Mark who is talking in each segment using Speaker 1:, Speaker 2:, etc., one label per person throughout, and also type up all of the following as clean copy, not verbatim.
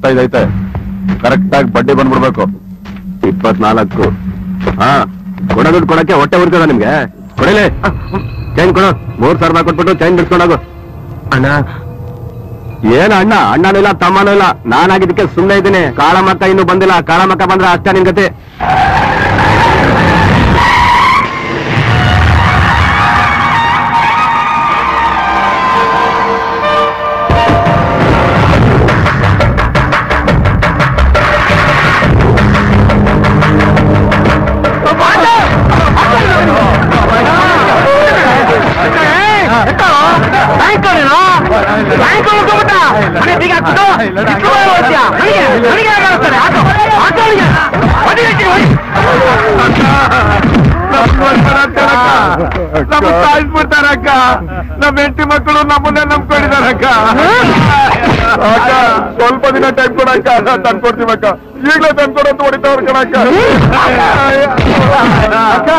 Speaker 1: 25 ಐತೆ. ಕರೆಕ್ಟ್ ಆಗಿ ಬಡ್ಡಿ ಬಂದ್ಬಿಡ್ಬೇಕು. 24. ಹಾ, ಕೊಡ ದುಡ್ಡು ಕೊಡಕ್ಕೆ ಹೊಟ್ಟೆ ಉರ್ತದ ನಿಮ್ಗೆ? ಕೊಡಿಲಿ, ಚೈನ್ ಕೊಡು. 3000 ರೂಪಾಯಿ ಕೊಟ್ಬಿಟ್ಟು ಚೈನ್ ಬಿಡ್ಸ್ಕೊಂಡೋಗು.
Speaker 2: ಅಣ್ಣ,
Speaker 1: ಏನು ಅಣ್ಣ? ಅಣ್ಣನೂ ಇಲ್ಲ, ತಮ್ಮನೂ ಇಲ್ಲ. ನಾನಾಗಿದ್ದಕ್ಕೆ ಸುಮ್ಮನೆ ಇದ್ದೀನಿ. ಕಾಳಮಕ್ಕ ಇನ್ನೂ ಬಂದಿಲ್ಲ. ಕಾಳಮಕ್ಕ ಬಂದ್ರೆ ಅಷ್ಟೇ ನಿನ್ ಗತಿ.
Speaker 2: ಸಾಯಿಸ್ಬಿಡ್ತಾರಕ್ಕ. ನಮ್ ಹೆಂಡತಿ ಮಕ್ಕಳು ನಮ್ಮನ್ನೇ ನಂಬ್ಕೊಂಡಿದಾರಕ್ಕ. ಅಕ್ಕ, ಸ್ವಲ್ಪ ದಿನ ಟೈಮ್ ಕೊಡಕ್ಕ, ತಂದ್ಕೊಡ್ತೀವಕ್ಕ. ಈಗಲೇ ತಂದ್ಕೊಡೋದು ಹೊಡಿತಾವ್ರ ಕಣಕ್ಕ. ಅಕ್ಕ,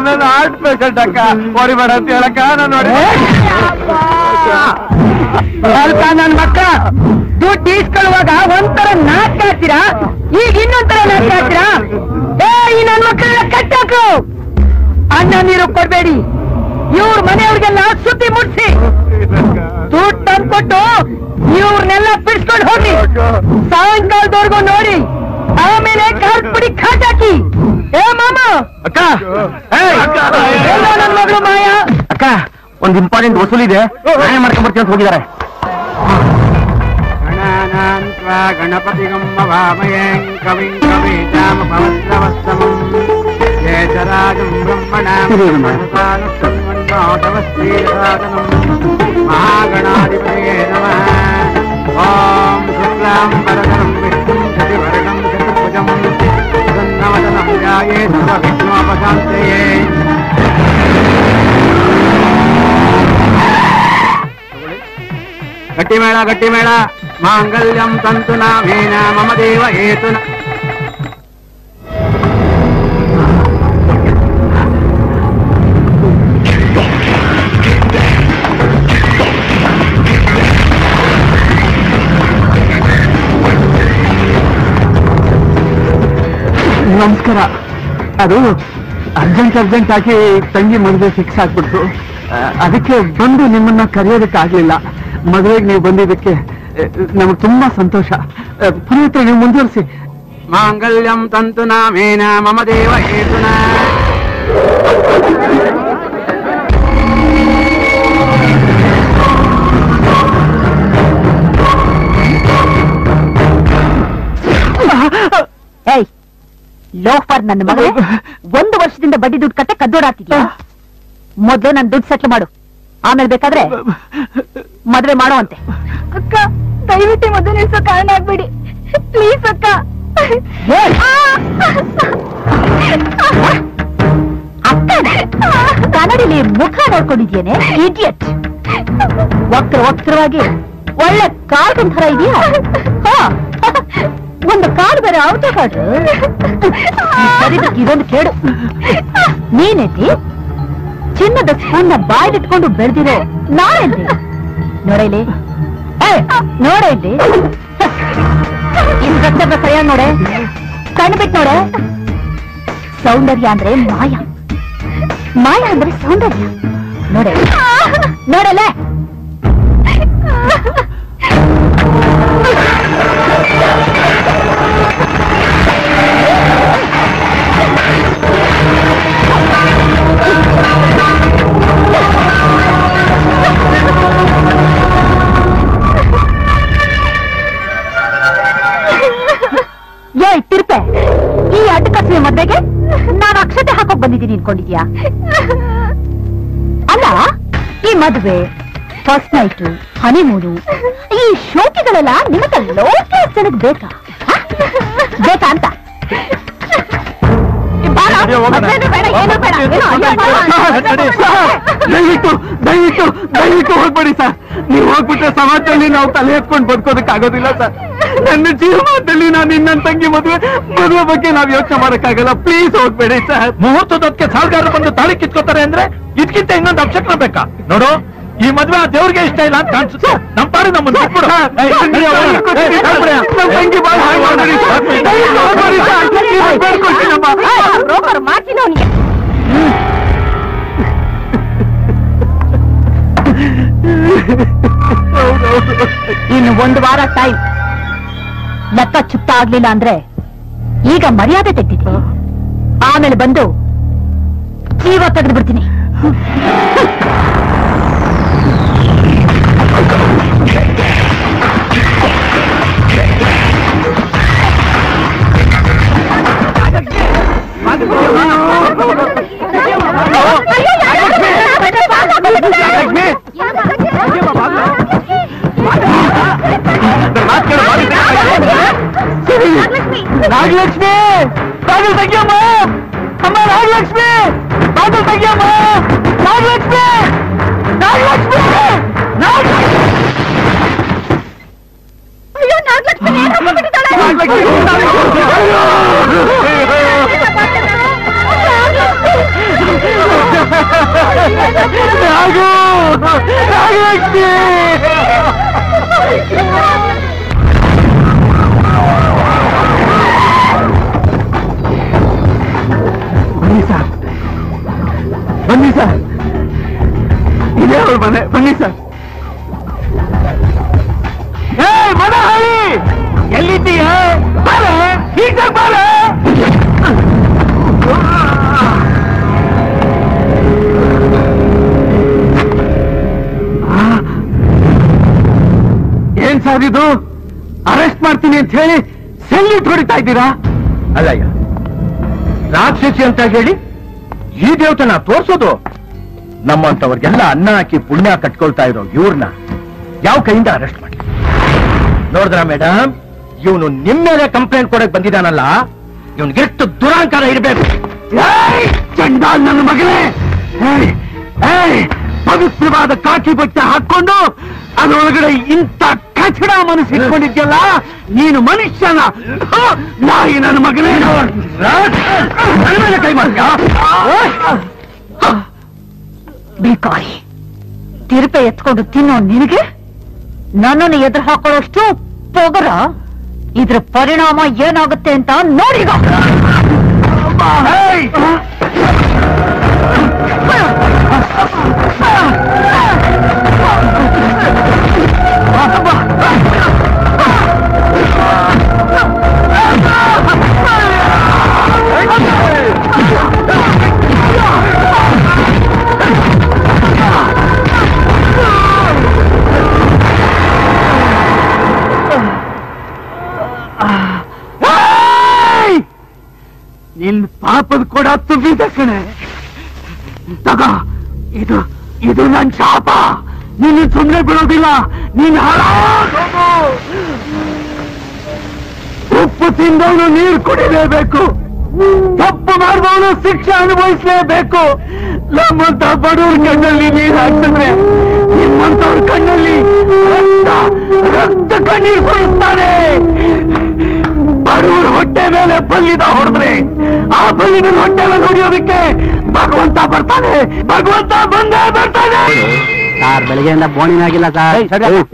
Speaker 2: ನನ್ನ ಹಾರ್ಟ್ ಪೇಷಂಟ್ ಅಕ್ಕ. ಹೊಡಿಬೇಡ ಅಂತ ಹೇಳಕ್ಕ. ನಾನು ನೋಡಿ
Speaker 3: ಸ್ವಲ್ಪ ನನ್ ಮಕ್ಕ ದುಡ್ಡು ಈಸ್ಕೊಳ್ಳುವಾಗ ಒಂಥರ ನಾಟಕ ಹಾಕ್ತೀರಾ, ಈಗ ಇನ್ನೊಂಥರ ನಾಟಕ ಹಾಕ್ತೀರಾ? ಈ ನನ್ ಮಕ್ಕಳನ್ನ ಕಟ್ಟಾಕು. ಅನ್ನ ನೀರು ಕೊಡ್ಬೇಡಿ. ಇವ್ರ ಮನೆಯವ್ರಿಗೆಲ್ಲ ಸುದ್ದಿ ಮುಟ್ಸಿ ದುಡ್ಡು ತಂದ್ಕೊಟ್ಟು ಇವ್ರನ್ನೆಲ್ಲ ಬಿಡ್ಸ್ಕೊಂಡು ಹೋಗಿ ಸಾಯಂಕಾಲದವರೆಗೂ ನೋಡಿ. ಆಮೇಲೆ ಕಾರ್ ಪುಡಿ ಖಾಟಾಕಿ. ಏ ಮಾಮ,
Speaker 2: ಅಕ್ಕ,
Speaker 3: ನನ್ ಮಗಳು ಮಾಯಾ.
Speaker 2: ಅಕ್ಕ, ಒಂದು ಇಂಪಾರ್ಟೆಂಟ್ ವಸೂಲಿದೆ, ನಾನೇ ಮಾಡ್ಕೊಂಡ್ಬರ್ತೀನಿ ಅಂತ ಹೋಗಿದ್ದಾರೆ. ಗಣಪತಿ ಗಮ್ಮಭಾಮಯಂ ಕವಿಂ ಕವೀತಾಮಭವಸ್ರವಸ್ತಮಂ ಜೇತರಾಜಂ ಬ್ರಹ್ಮಣಾಮನಸಾನುಷ್ಠನ್ಮನ್ನೋಟವಸ್ತ್ರೀಸಾದನಂ ಮಹಾಗಣಾಧಿಪತಯೇ ನಮಃ. ಓಂ ಶುಕ್ಲಾಂ ವರದಂ ವಿಷ್ಣುಂ ಶಶಿವರ್ಣಂ ಚತುರ್ಭುಜಂ ಪ್ರಸನ್ನವದನಂ ಧ್ಯಾಯೇತ್ ಸರ್ವವಿಘ್ನೋಪಶಾಂತಯೇ. ಗಟ್ಟಿ ಮೇಳ, ಗಟ್ಟಿ ಮೇಳ. ಮಾಂಗಲ್ಯಂ ತಂತು ನಾಮೇನ ಮಮ ದೇವ ಹೇತುನ.
Speaker 3: ನಮಸ್ಕಾರ. ಅದು ಅರ್ಜೆಂಟ್ ಆಗಿ ತಂಗಿ ಮದುವೆ ಫಿಕ್ಸ್ ಆಗ್ಬಿಡ್ತು. ಅದಕ್ಕೆ ಬಂದು ನಿಮ್ಮನ್ನ ಕರೆಯೋದಕ್ಕೆ ಆಗ್ಲಿಲ್ಲ. ಮದುವೆಗೆ ನೀವು ಬಂದಿದ್ದಕ್ಕೆ ನಮಗೆ ತುಂಬಾ ಸಂತೋಷ. ಪುರೋಹಿತರೆ, ನೀವು ಮುಂದುವರಿಸಿ.
Speaker 2: ಮಾಂಗಲ್ಯಂ ತಂತು ನಾಮೇನ ಮಮ ದೇವ ಹೇತುನ.
Speaker 3: ಏಯ್ ಲೋಫರ್, ನನ್ನ ಮಗ 1 ವರ್ಷದಿಂದ ಬಡ್ಡಿ ದುಡ್ಡು ಕಟ್ಟೆ ಕದ್ದೋಡಾಗ್ತಿದ್ಯಾ? ಮೊದ್ಲು ನನ್ ದುಡ್ಡು ಸೆಟ್ಲ್ ಮಾಡು, ಆಮೇಲೆ ಬೇಕಾದ್ರೆ ಮದ್ವೆ ಮಾಡುವಂತೆ. ಅಕ್ಕ, ದಯವಿಟ್ಟು ಮದುವೆ ನಿಲ್ಸೋ ಕಾರಣ ಆಗ್ಬೇಡಿ ಪ್ಲೀಸ್ ಅಕ್ಕ. ಕನ್ನಡಿಲಿ ಮುಖ ನೋಡ್ಕೊಂಡಿದ್ಯೇನೆ ಇಡಿಯಟ್. ವಕ್ರವಾಗಿ ಒಳ್ಳೆ ಕಾರ್ಟೂನ್ ಥರ ಇದೆಯಾ? ಒಂದು ಕಾರ್ ಬೇರೆ ಔಟ್ ಕಾಡ್ರು. ಇದೊಂದು ಕೇಡು. ನೀನೆತ್ತಿ ಚಿನ್ನದ ಸ್ಪೂನ್ನ ಬಾಯ್ಲಿಟ್ಕೊಂಡು ಬೆಳೆದಿರೋ ನಾಳೆಂದಿ ನೋಡಲಿ, ನೋಡಲಿ ಇನ್ ರಕ್ತ ಸರಿಯಾಗಿ ನೋಡೆ, ಕಣ್ಣು ಬಿಟ್ಟು ನೋಡೆ. ಸೌಂದರ್ಯ ಅಂದ್ರೆ ಮಾಯ, ಮಾಯ ಅಂದ್ರೆ ಸೌಂದರ್ಯ. ನೋಡೆ ನೋಡಲ್ಲ. ತಿರ್ಪೆ, ಈ ಅಡ್ಡಕಸುವೆ ಮದ್ವೆಗೆ ನಾನು ಅಕ್ಷತೆ ಹಾಕೋಕ್ ಬಂದಿದ್ದೀನಿ ಅನ್ಕೊಂಡಿದ್ಯಾ? ಅಲ್ಲ, ಈ ಮದುವೆ, ಫಸ್ಟ್ ನೈಟು, ಹನಿಮೂನು, ಈ ಶೋಕಿಗಳೆಲ್ಲ ನಿಮಗೆ ಲೋ ಕ್ಲಾಸ್ ಜನಕ್ಕೆ ಬೇಕಾ ಬೇಕಾ ಅಂತ?
Speaker 2: ದಯವಿಟ್ಟು ಹೋಗ್ಬೇಡಿ ಸರ್. ನೀವು ಹೋಗ್ಬಿಟ್ರೆ ಸಮಾಜದಲ್ಲಿ ನಾವು ತಲೆ ಎತ್ಕೊಂಡು ಬದುಕೋದಕ್ಕಾಗೋದಿಲ್ಲ ಸರ್. ನನ್ನ ಜೀವನದಲ್ಲಿ ನಾನು ನನ್ನ ತಂಗಿ ಮದುವೆ ಬಗ್ಗೆ ನಾವು ಯೋಚನೆ ಮಾಡಕ್ಕಾಗಲ್ಲ. ಪ್ಲೀಸ್ ಹೋಗ್ಬೇಡಿ ಸರ್. ಮುಹೂರ್ತದಕ್ಕೆ ಸಾಲಗಾರರು ಬಂದು ತಾಳಿ ಕಿತ್ಕೋತಾರೆ ಅಂದ್ರೆ ಇದಕ್ಕಿಂತ ಇನ್ನೊಂದು ಅಪಶಕನ ಬೇಕಾ? ನೋಡು, ಈ ಮದ್ವೆ ಆ ದೇವ್ರಿಗೆ ಇಷ್ಟ ಇಲ್ಲ ಅಂತ ಕಾಣಿಸುತ್ತೆ. ನಮ್ಮ ಪಾಡಿ ನಮ್ಮನ್ನು ಬಿಟ್ಬಿಡು.
Speaker 3: ಇನ್ನು 1 ವಾರ ಟೈಮ್. ಲೆಕ್ಕ ಚುಪ್ತ ಆಗ್ಲಿಲ್ಲ ಅಂದ್ರೆ ಈಗ ಮರ್ಯಾದೆ ತೆಗ್ದಿದ್ದೀನಿ, ಆಮೇಲೆ ಬಂದು ಜೀವ ತೆಗೆದು ಬಿಡ್ತೀನಿ.
Speaker 2: ನಾಗಲಕ್ಷ್ಮಿ ಬಾಗಿಲು ತೆಗಿಯಮ್ಮ. ಅಮ್ಮ ನಾಗಲಕ್ಷ್ಮಿ ಬಾಗಿಲು ತೆಗಿಯಮ್ಮ. ನಾಗಲಕ್ಷ್ಮಿ ನಾಗಲಕ್ಷ್ಮಿ
Speaker 3: ಅಯ್ಯೋ ನಾಗಲಕ್ಷ್ಮಿ
Speaker 2: ನಾಗಲಕ್ಷ್ಮಿ ಬನ್ನಿ ಸರ್, ಇದೇ ಅವ್ರ ಮನೆ. ಬನ್ನಿ ಸರ್. ಮನ ಹೇಳಿ ಎಲ್ಲಿದ್ದೀಯ? ಬಾರೆ ಈಗ ಬಾರೆ. ಏನ್ ಸರ್ ಇದು? ಅರೆಸ್ಟ್ ಮಾಡ್ತೀನಿ ಅಂತ ಹೇಳಿ ಸೆಲ್ಲಿಟ್ ಹೊಡಿತಾ ಇದ್ದೀರಾ? ಅಲ್ಲಯ್ಯ, ರಾಕ್ಷಸಿ ಅಂತ ಹೇಳಿ ಈ ದೇವತನ ತೋರ್ಸೋದು? ನಮ್ಮಂತವ್ರಿಗೆಲ್ಲ ಅನ್ನ ಹಾಕಿ ಪುಣ್ಯ ಕಟ್ಕೊಳ್ತಾ ಇರೋ ಇವ್ರನ್ನ ಯಾವ ಕೈಯಿಂದ ಅರೆಸ್ಟ್ ಮಾಡಿ? ನೋಡಿದ್ರ ಮೇಡಮ್, ಇವನು ನಿಮ್ಮ ಮೇಲೆ ಕಂಪ್ಲೇಂಟ್ ಕೊಡಕ್ ಬಂದಿದ್ದಾನಲ್ಲ, ಇವನ್ಗೆ ಎಷ್ಟು ದುರಾಂಕಾರ ಇರಬೇಕು. ಚಂಡಾಲ್ ನನ್ನ ಮಗನೇ, ಪವಿತ್ರವಾದ ಕಾಕಿ ಬಟ್ಟೆ ಹಾಕೊಂಡು ಅದರೊಳಗಡೆ ಇಂಥ ಕಚಡ ಮನಸ್ಸು ಇಟ್ಕೊಂಡಿದ್ಯಲ್ಲ, ನೀನು ಮನುಷ್ಯನ? ನಾಯಿ ನನ್ನ ಮಗನೇ, ನನ್ನ ಮೇಲೆ ಕೈ ಮಾಡ್ತೀಯ?
Speaker 3: ಬೇಕಾರಿ ತಿರುಪೆ ಎತ್ಕೊಂಡು ತಿನ್ನೋ ನಿನಗೆ ನನ್ನನ್ನು ಎದುರು ಹಾಕೊಳ್ಳೋಷ್ಟು ಪೊಗರ? ಇದ್ರ ಪರಿಣಾಮ ಏನಾಗುತ್ತೆ ಅಂತ ನೋಡಿಗ.
Speaker 2: ನಿನ್ ಪಾಪದ ಕೂಡ ತುಂಬಿದ ಕಣೆ. ತಗ, ಇದು ನನ್ ಶಾಪ. ನೀನು ಸುಮ್ಮನೆ ಬಿಡೋದಿಲ್ಲ. ನೀನ್ ಹಾಳಾಗೋಗು. ಉಪ್ಪು ತಿಂದವನು ನೀರು ಕುಡಿಲೇಬೇಕು, ತಪ್ಪು ಮಾಡಿದವನು ಶಿಕ್ಷೆ ಅನುಭವಿಸಲೇಬೇಕು. ನಮ್ಮಂತ ಬಡವ್ರ ಕಣ್ಣಲ್ಲಿ ನೀರು ಹಾಕ್ತಿದ್ರೆ ನಿಮ್ಮಂತವ್ರ ಕಣ್ಣಲ್ಲಿ ರಕ್ತ ಕಣ್ಣೀರು ಸುರಿಸ್ತಾನೆ. ಬಡವ್ರ ಹೊಟ್ಟೆ ಮೇಲೆ ಬಲ್ಲಿದ ಹೊಡೆದ್ರೆ ಆ ಬಲ್ಲಿನ ಹೊಟ್ಟೆ ಮೇಲೆ ಹೊಡೆಯೋದಕ್ಕೆ ಭಗವಂತ ಬರ್ತಾನೆ. ಭಗವಂತ ಬಂದೇ ಬರ್ತಾನೆ.
Speaker 1: ಸರ್, ಬೆಳಗ್ಗೆಯಿಂದ ಬೋಣಿನಾಗಿಲ್ಲ ಸರ್.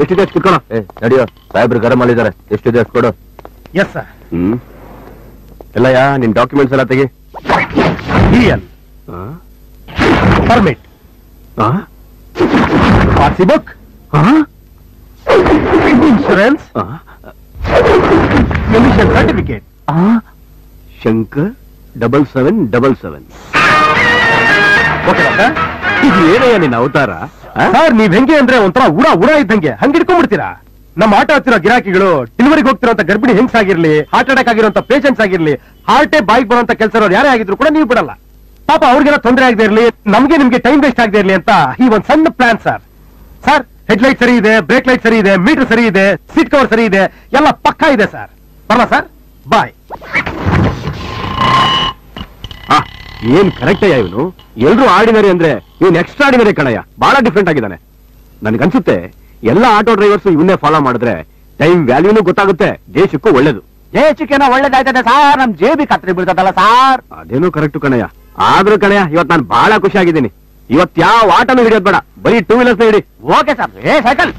Speaker 1: ಎಷ್ಟಿದೆ ಅಷ್ಟು ಕೊಡೋ. ನಡಿಯೋ, ಸಾಹೇಬ್ರು ಗರಂ ಮಾಡಿದ್ದಾರೆ. ಎಷ್ಟಿದೆ ಅಷ್ಟು ಕೊಡು.
Speaker 2: Yes sir.
Speaker 1: ಎಲ್ಲಯ್ಯ, ನಿನ್ ಡಾಕ್ಯುಮೆಂಟ್ಸ್ ಎಲ್ಲ ತೆಗಿ.
Speaker 2: Permit, RC book, insurance, emission certificate.
Speaker 1: Shankar 7777. ಇದು ಏನಯ್ಯ ನಿನ್ನ ಅವತಾರ?
Speaker 2: ಸರ್, ನೀವ್ ಹೆಂಗೆ ಅಂದ್ರೆ ಒಂಥರ ಉಡ ಇದ್ದಂಗೆ ಹಂಗೆ ಹಿಡ್ಕೊಂಡ್ಬಿಡ್ತೀರಾ. ನಮ್ಮ ಆಟ ಹತ್ತಿರೋ ಗಿರಾಕಿಗಳು, ಡೆಲಿವರಿಗೆ ಹೋಗ್ತಿರೋಂತ ಗರ್ಭಿಣಿ ಹೆಂಗ್ಸ್ ಆಗಿರ್ಲಿ, ಹಾರ್ಟ್ ಅಟ್ಯಾಕ್ ಆಗಿರೋಂತ ಪೇಷಂಟ್ಸ್ ಆಗಿರ್ಲಿ, ಹಾರ್ಟೇ ಬಾಯಿಗೆ ಬರುವಂತ ಕೆಲಸ ಯಾರೇ ಆಗಿದ್ರು ಕೂಡ ನೀವು ಬಿಡಲ್ಲ. ಪಾಪ ಅವ್ರಿಗೆಲ್ಲ ತೊಂದರೆ ಆಗದೆ ಇರ್ಲಿ, ನಮ್ಗೆ ನಿಮ್ಗೆ ಟೈಮ್ ವೇಸ್ಟ್ ಆಗದೆ ಇರ್ಲಿ ಅಂತ ಈ ಒಂದ್ ಸಣ್ಣ plan sir. Sir, head light ಸರಿ ಇದೆ, ಬ್ರೇಕ್ ಲೈಟ್ ಸರಿ ಇದೆ, ಮೀಟರ್ ಸರಿ ಇದೆ, ಸೀಟ್ ಕವರ್ ಸರಿ ಇದೆ, ಎಲ್ಲ ಪಕ್ಕಾ ಇದೆ ಸರ್. ಬರಲ್ಲ ಸರ್, ಬಾಯ್.
Speaker 1: ಏನ್ ಕರೆಕ್ಟ್ ಅಯ್ಯ ಇವನು. ಎಲ್ರು ಆರ್ಡಿನರಿ ಅಂದ್ರೆ ಇವನ್ ಎಕ್ಸ್ಟ್ರಾರ್ಡಿನರಿ ಕಣಯ್ಯ. ಬಹಳ ಡಿಫ್ರೆಂಟ್ ಆಗಿದ್ದಾನೆ. ನನ್ಗನ್ಸುತ್ತೆ ಎಲ್ಲ ಆಟೋ ಡ್ರೈವರ್ಸ್ ಇವನ್ನೇ ಫಾಲೋ ಮಾಡಿದ್ರೆ ಟೈಮ್ ವ್ಯಾಲ್ಯೂನು ಗೊತ್ತಾಗುತ್ತೆ, ದೇಶಕ್ಕೂ ಒಳ್ಳೇದು.
Speaker 2: ದೇಶಕ್ಕೇನೋ ಒಳ್ಳೇದಾಯ್ತದೆ ಸಾರ್, ನಮ್ ಜೇಬಿ ಕತ್ರಿ ಬೀಳ್ತದಲ್ಲ ಸಾರ್.
Speaker 1: ಅದೇನೋ ಕರೆಕ್ಟ್ ಕಣಯ್ಯ. ಆದ್ರೂ ಕಣಯ್ಯ, ಇವತ್ತು ನಾನು ಬಹಳ ಖುಷಿ ಆಗಿದ್ದೀನಿ. ಇವತ್ ಯಾವ ಆಟನೂ ಹಿಡಿಯೋದ್ ಬೇಡ, ಬರೀ ಟೂ ವೀಲರ್ಸ್ ಹಿಡಿ.
Speaker 2: ಓಕೆ ಸಾಬ್. ಏ ಸೈಕಲ್